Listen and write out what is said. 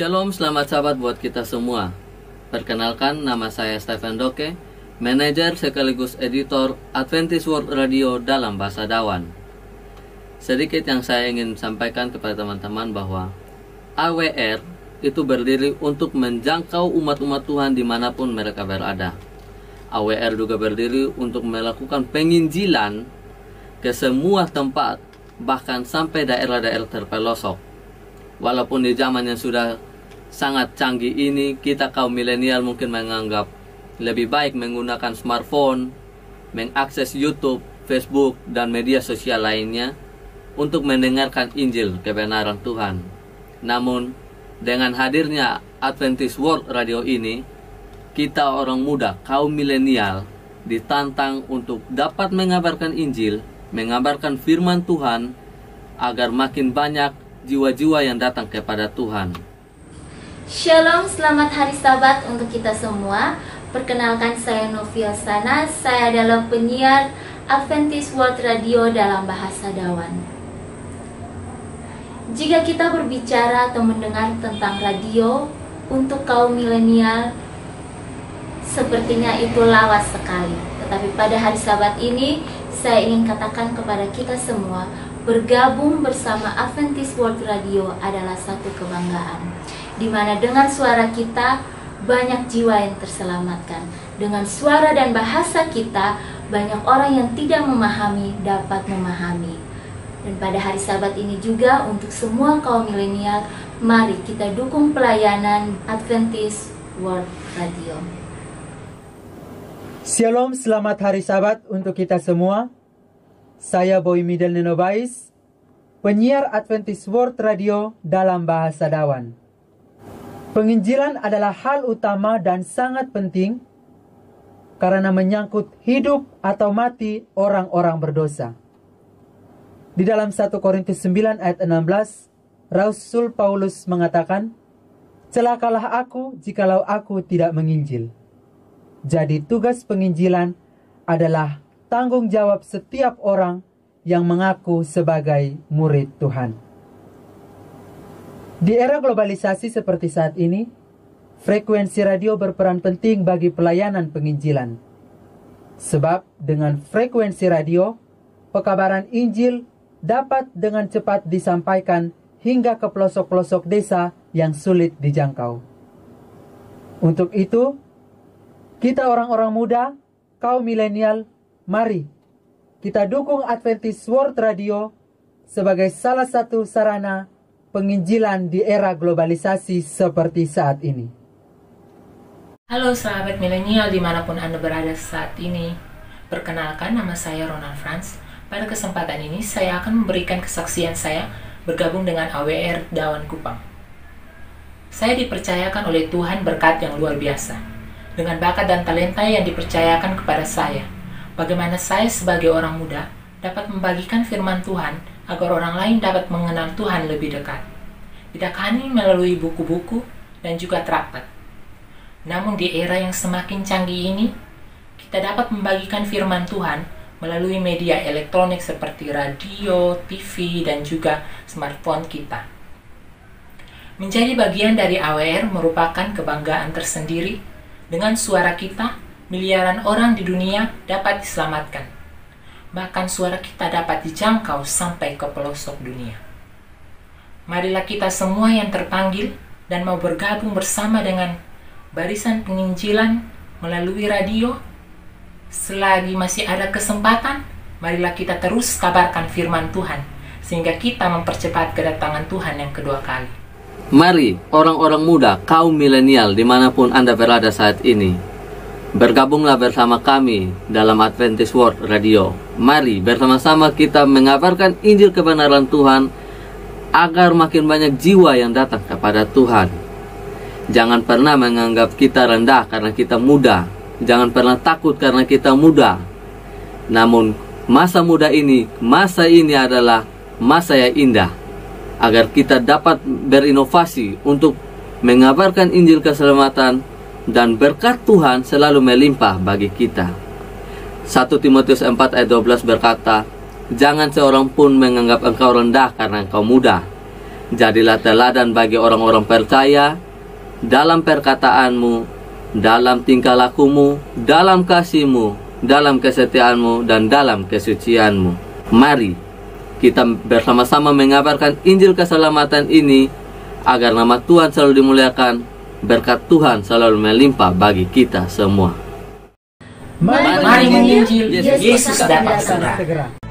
Shalom, selamat sahabat buat kita semua. Perkenalkan, nama saya Stephen Doke, manajer sekaligus editor Adventist World Radio dalam bahasa Dawan. Sedikit yang saya ingin sampaikan kepada teman-teman bahwa AWR itu berdiri untuk menjangkau umat-umat Tuhan dimanapun mereka berada. AWR juga berdiri untuk melakukan penginjilan ke semua tempat, bahkan sampai daerah-daerah terpelosok. Walaupun di zaman yang sudah sangat canggih ini, kita kaum milenial mungkin menganggap lebih baik menggunakan smartphone, mengakses YouTube, Facebook, dan media sosial lainnya untuk mendengarkan Injil kebenaran Tuhan. Namun, dengan hadirnya Adventist World Radio ini, kita orang muda, kaum milenial, ditantang untuk dapat mengabarkan Injil, mengabarkan firman Tuhan, agar makin banyak jiwa-jiwa yang datang kepada Tuhan. Shalom, selamat hari Sabat untuk kita semua. Perkenalkan, saya Novia Sana. Saya adalah penyiar Adventist World Radio dalam bahasa Dawan. Jika kita berbicara atau mendengar tentang radio untuk kaum milenial, sepertinya itu lawas sekali. Tetapi pada hari Sabat ini, saya ingin katakan kepada kita semua, bergabung bersama Adventist World Radio adalah satu kebanggaan, di mana dengan suara kita banyak jiwa yang terselamatkan. Dengan suara dan bahasa kita, banyak orang yang tidak memahami dapat memahami. Dan pada hari Sabat ini juga untuk semua kaum milenial, mari kita dukung pelayanan Adventist World Radio. Shalom, selamat hari Sabat untuk kita semua. Saya Boy Midel Nenobais, penyiar Adventist World Radio dalam bahasa Dawan. Penginjilan adalah hal utama dan sangat penting karena menyangkut hidup atau mati orang-orang berdosa. Di dalam 1 Korintus 9 ayat 16, Rasul Paulus mengatakan, "Celakalah aku jikalau aku tidak menginjil." Jadi tugas penginjilan adalah tanggung jawab setiap orang yang mengaku sebagai murid Tuhan. Di era globalisasi seperti saat ini, frekuensi radio berperan penting bagi pelayanan penginjilan. Sebab dengan frekuensi radio, pekabaran Injil dapat dengan cepat disampaikan hingga ke pelosok-pelosok desa yang sulit dijangkau. Untuk itu, kita orang-orang muda, kaum milenial, mari kita dukung Adventist World Radio sebagai salah satu sarana penginjilan di era globalisasi seperti saat ini. Halo sahabat milenial dimanapun Anda berada saat ini. Perkenalkan, nama saya Ronald Franz. Pada kesempatan ini saya akan memberikan kesaksian saya bergabung dengan AWR Dawan Kupang. Saya dipercayakan oleh Tuhan berkat yang luar biasa. Dengan bakat dan talenta yang dipercayakan kepada saya, bagaimana saya sebagai orang muda dapat membagikan firman Tuhan agar orang lain dapat mengenal Tuhan lebih dekat. Tidak hanya melalui buku-buku dan juga traktat. Namun di era yang semakin canggih ini, kita dapat membagikan firman Tuhan melalui media elektronik seperti radio, TV, dan juga smartphone kita. Menjadi bagian dari AWR merupakan kebanggaan tersendiri. Dengan suara kita, miliaran orang di dunia dapat diselamatkan. Bahkan suara kita dapat dijangkau sampai ke pelosok dunia. Marilah kita semua yang terpanggil dan mau bergabung bersama dengan barisan penginjilan melalui radio. Selagi masih ada kesempatan, marilah kita terus kabarkan firman Tuhan, sehingga kita mempercepat kedatangan Tuhan yang kedua kali. Mari orang-orang muda, kaum milenial dimanapun Anda berada saat ini, bergabunglah bersama kami dalam Adventist World Radio. Mari bersama-sama kita mengabarkan Injil kebenaran Tuhan agar makin banyak jiwa yang datang kepada Tuhan. Jangan pernah menganggap kita rendah karena kita muda. Jangan pernah takut karena kita muda. Namun masa muda ini, masa ini adalah masa yang indah, agar kita dapat berinovasi untuk mengabarkan Injil keselamatan dan berkat Tuhan selalu melimpah bagi kita. 1 Timotius 4 ayat 12 berkata, "Jangan seorang pun menganggap engkau rendah karena engkau muda, Jadilah teladan bagi orang-orang percaya dalam perkataanmu, dalam tingkah lakumu, dalam kasihmu, dalam kesetiaanmu, dan dalam kesucianmu. Mari kita bersama-sama mengabarkan Injil keselamatan ini agar nama Tuhan selalu dimuliakan, berkat Tuhan selalu melimpah bagi kita semua. Mari menginjil, Yesus dapat segera. segera.